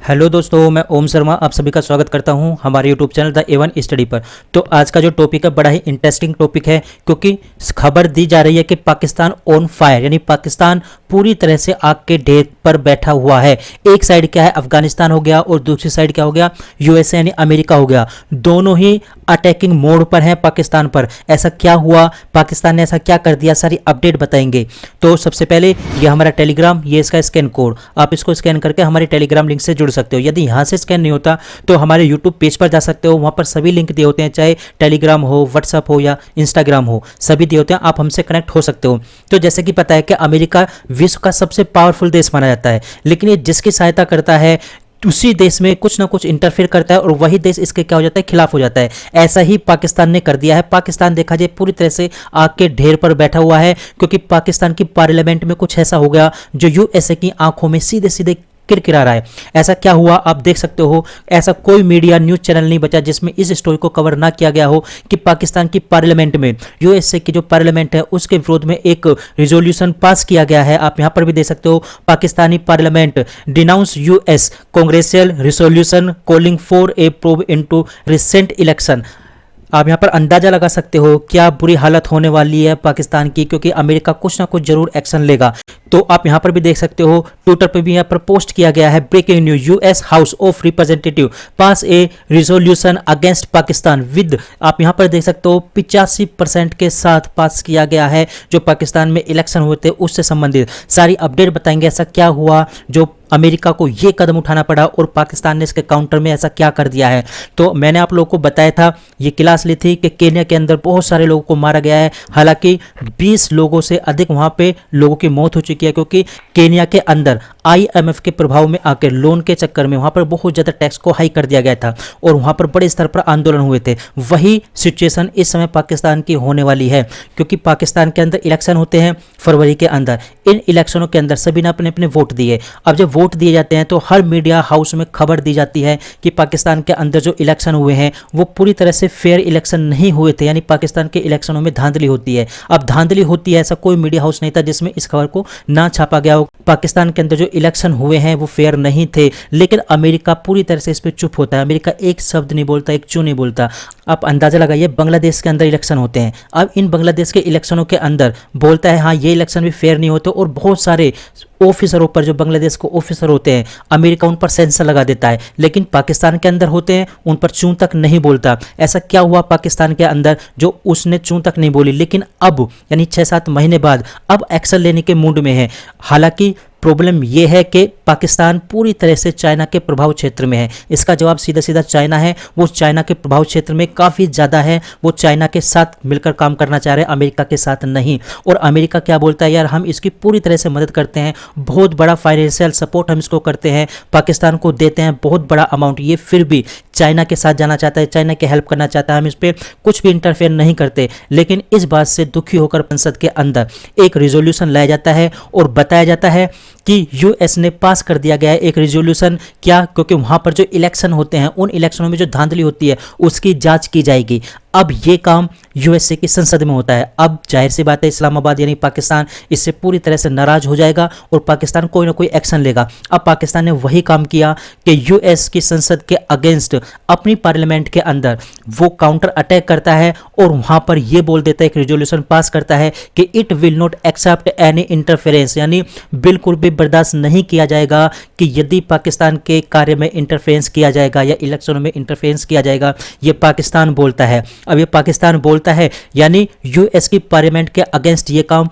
Hello दोस्तों, मैं ओम शर्मा आप सभी का स्वागत करता हूं हमारे YouTube channel the Avon study पर। तो आज का जो टॉपिक है बड़ा ही इंटरेस्टिंग टॉपिक है, क्योंकि खबर दी जा रही है कि पाकिस्तान ऑन फायर, यानी पाकिस्तान पूरी तरह से आग के ढेर पर बैठा हुआ है। एक साइड क्या है, अफगानिस्तान हो गया, और दूसरी साइड क्या हो गया, यूएसए यानी अमेरिका हो गया। दोनों ही अटैकिंग मोड पर हैं पाकिस्तान पर। ऐसा क्या हुआ, पाकिस्तान ने ऐसा क्या कर दिया, सारी अपडेट बताएंगे। तो सबसे पहले ये हमारा टेलीग्राम, ये इसका स्कैन कोड, आप इसको स्कैन करके हमारे टेलीग्राम लिंक से जुड़ सकते हो। यदि यहाँ से स्कैन नहीं होता तो हमारे यूट्यूब पेज पर जा सकते हो, वहाँ पर सभी लिंक दिए होते हैं, चाहे टेलीग्राम हो, व्हाट्सअप हो या इंस्टाग्राम हो, सभी दिए होते हैं, आप हमसे कनेक्ट हो सकते हो। तो जैसे कि पता है कि अमेरिका विश्व का सबसे पावरफुल देश माना जाता है, लेकिन ये जिसकी सहायता करता है उसी देश में कुछ ना कुछ इंटरफेयर करता है और वही देश इसके क्या हो जाता है, खिलाफ हो जाता है। ऐसा ही पाकिस्तान ने कर दिया है। पाकिस्तान देखा जाए पूरी तरह से आग के ढेर पर बैठा हुआ है, क्योंकि पाकिस्तान की पार्लियामेंट में कुछ ऐसा हो गया जो यूएसए की आंखों में सीधे सीधे किरकिरा रहा है। ऐसा क्या हुआ आप देख सकते हो। ऐसा कोई मीडिया न्यूज चैनल नहीं बचा जिसमें इस स्टोरी को कवर ना किया गया हो कि पाकिस्तान की पार्लियामेंट में, यूएसए की जो पार्लियामेंट है उसके विरोध में एक रिजोल्यूशन पास किया गया है। आप यहां पर भी देख सकते हो, Pakistani parliament denounce US congressional resolution calling for a probe into recent election. आप यहाँ पर अंदाजा लगा सकते हो क्या बुरी हालत होने वाली है पाकिस्तान की, क्योंकि अमेरिका कुछ ना कुछ जरूर एक्शन लेगा। तो आप यहाँ पर भी देख सकते हो, ट्विटर पर भी यहाँ पर पोस्ट किया गया है, breaking news, US house of representative pass a resolution against Pakistan with, आप यहाँ पर देख सकते हो 85% के साथ पास किया गया है। जो पाकिस्तान में इलेक्शन हुए थे उससे संबंधित सारी अपडेट बताएंगे। ऐसा क्या हुआ जो अमेरिका को ये कदम उठाना पड़ा और पाकिस्तान ने इसके काउंटर में ऐसा क्या कर दिया है। तो मैंने आप लोगों को बताया था, ये क्लास ली थी कि केन्या के अंदर बहुत सारे लोगों को मारा गया है। हालांकि 20 लोगों से अधिक वहां पे लोगों की मौत हो चुकी है, क्योंकि केन्या के अंदर आईएमएफ के प्रभाव में आकर लोन के चक्कर में वहां पर बहुत ज्यादा टैक्स को हाई कर दिया गया था और वहां पर बड़े स्तर पर आंदोलन हुए थे। वही सिचुएशन इस समय पाकिस्तान की होने वाली है, क्योंकि पाकिस्तान के अंदर इलेक्शन होते हैं फरवरी के अंदर। इन इलेक्शनों के अंदर सभी ने अपने अपने वोट दिए। अब जब वोट दिए जाते हैं तो हर मीडिया हाउस में खबर दी जाती है कि पाकिस्तान के अंदर जो इलेक्शन हुए हैं वो पूरी तरह से फेयर इलेक्शन नहीं हुए थे, यानी पाकिस्तान के इलेक्शनों में धांधली होती है। अब धांधली होती है ऐसा कोई मीडिया हाउस नहीं था जिसमें इस खबर को ना छापा गया हो। पाकिस्तान के अंदर जो इलेक्शन हुए हैं वो फेयर नहीं थे, लेकिन अमेरिका पूरी तरह से इस पर चुप होता है। अमेरिका एक शब्द नहीं बोलता, एक चू नहीं बोलता। आप अंदाजा लगाइए, बांग्लादेश के अंदर इलेक्शन होते हैं, अब इन बांग्लादेश के इलेक्शनों के अंदर बोलता है हाँ ये इलेक्शन भी फेयर नहीं होते, और बहुत सारे ऑफिसरों पर, जो बांग्लादेश को ऑफिसर होते हैं, अमेरिका उन पर सेंसर लगा देता है। लेकिन पाकिस्तान के अंदर होते हैं उन पर चूं तक नहीं बोलता। ऐसा क्या हुआ पाकिस्तान के अंदर जो उसने चूं तक नहीं बोली, लेकिन अब यानी 6-7 महीने बाद अब एक्शन लेने के मूड में है। हालांकि प्रॉब्लम यह है कि पाकिस्तान पूरी तरह से चाइना के प्रभाव क्षेत्र में है। इसका जवाब सीधा सीधा चाइना है। वो चाइना के प्रभाव क्षेत्र में काफ़ी ज़्यादा है। वो चाइना के साथ मिलकर काम करना चाह रहे हैं, अमेरिका के साथ नहीं। और अमेरिका क्या बोलता है, यार हम इसकी पूरी तरह से मदद करते हैं, बहुत बड़ा फाइनेंशियल सपोर्ट हम इसको करते हैं, पाकिस्तान को देते हैं बहुत बड़ा अमाउंट। ये फिर भी चाइना के साथ जाना चाहता है, चाइना की हेल्प करना चाहता है, हम इस पर कुछ भी इंटरफेयर नहीं करते। लेकिन इस बात से दुखी होकर संसद के अंदर एक रिजोल्यूशन लाया जाता है और बताया जाता है कि यूएस ने पास कर दिया गया है एक रिजोल्यूशन। क्या, क्योंकि वहां पर जो इलेक्शन होते हैं उन इलेक्शनों में जो धांधली होती है उसकी जांच की जाएगी। अब ये काम यूएसए की संसद में होता है। अब जाहिर सी बात है इस्लामाबाद यानी पाकिस्तान इससे पूरी तरह से नाराज हो जाएगा और पाकिस्तान कोई ना कोई एक्शन लेगा। अब पाकिस्तान ने वही काम किया कि यूएस की संसद के अगेंस्ट अपनी पार्लियामेंट के अंदर वो काउंटर अटैक करता है और वहां पर ये बोल देता है, एक रिजोल्यूशन पास करता है कि it will not accept any interference, यानी बिल्कुल भी बर्दाश्त नहीं किया जाएगा कि यदि पाकिस्तान के कार्य में इंटरफेरेंस किया जाएगा या इलेक्शनों में इंटरफेरेंस किया जाएगा। ये पाकिस्तान बोलता है। अब ये पाकिस्तान बोलता है, यानी यूएस की पार्लियामेंट के अगेंस्ट ये काम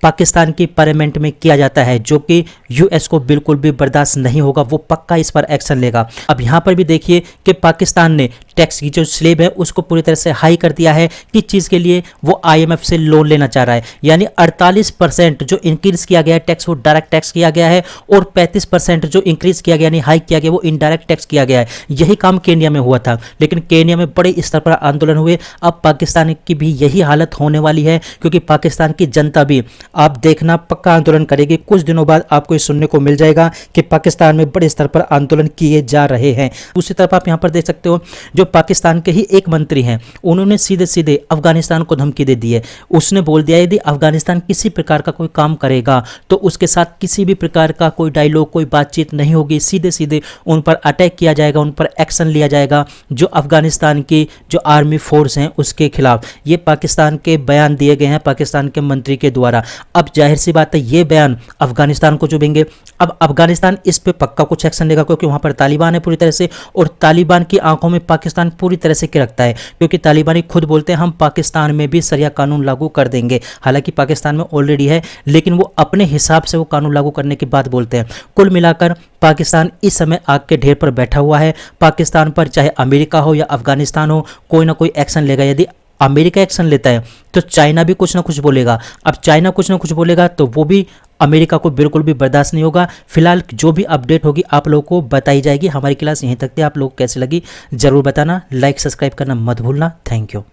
पाकिस्तान की पार्लियामेंट में किया जाता है, जो कि यूएस को बिल्कुल भी बर्दाश्त नहीं होगा। वो पक्का इस पर एक्शन लेगा। अब यहां पर भी देखिए कि पाकिस्तान ने टैक्स की जो स्लेब है उसको पूरी तरह से हाई कर दिया है। किस चीज़ के लिए, वो आईएमएफ से लोन लेना चाह रहा है। यानी 48% जो इंक्रीज किया गया है टैक्स वो डायरेक्ट टैक्स किया गया है, और 35% जो इंक्रीज किया गया यानी हाई किया गया वो इनडायरेक्ट टैक्स किया गया है। यही काम केन्या में हुआ था, लेकिन केन्या में बड़े स्तर पर आंदोलन हुए। अब पाकिस्तान की भी यही हालत होने वाली है, क्योंकि पाकिस्तान की जनता भी, आप देखना, पक्का आंदोलन करेगी। कुछ दिनों बाद आपको सुनने को मिल जाएगा कि पाकिस्तान में बड़े स्तर पर आंदोलन किए जा रहे हैं। दूसरी तरफ आप यहाँ पर देख सकते हो जो पाकिस्तान के ही एक मंत्री हैं, उन्होंने सीधे सीधे अफगानिस्तान को धमकी दे दी है। उसने बोल दिया यदि अफगानिस्तान किसी प्रकार का कोई काम करेगा तो उसके साथ किसी भी प्रकार का कोई डायलॉग, कोई बातचीत नहीं होगी, सीधे सीधे उन पर अटैक किया जाएगा, उन पर एक्शन लिया जाएगा जो अफगानिस्तान की जो आर्मी फोर्स हैं उसके खिलाफ। ये पाकिस्तान के बयान दिए गए हैं पाकिस्तान के मंत्री के द्वारा। अब जाहिर सी बात है ये बयान अफगानिस्तान को चुभेंगे। अब अफगानिस्तान इस पे पक्का कुछ एक्शन लेगा क्योंकि वहां पर तालिबान है पूरी तरह से, और तालिबान की आंखों में पाकिस्तान पूरी तरह से रखता है क्योंकि तालिबानी खुद बोलते हैं हम पाकिस्तान में भी शरिया कानून लागू कर देंगे। हालांकि पाकिस्तान में ऑलरेडी है, लेकिन वो अपने हिसाब से वो कानून लागू करने की बात बोलते हैं। कुल मिलाकर पाकिस्तान इस समय आग के ढेर पर बैठा हुआ है। पाकिस्तान पर चाहे अमेरिका हो या अफगानिस्तान हो, कोई ना कोई एक्शन लेगा। यदि अमेरिका एक्शन लेता है तो चाइना भी कुछ ना कुछ बोलेगा। अब चाइना कुछ ना कुछ बोलेगा तो वो भी अमेरिका को बिल्कुल भी बर्दाश्त नहीं होगा। फिलहाल जो भी अपडेट होगी आप लोगों को बताई जाएगी। हमारी क्लास यहीं तक थी, आप लोग कैसे लगी जरूर बताना। लाइक सब्सक्राइब करना मत भूलना। Thank you.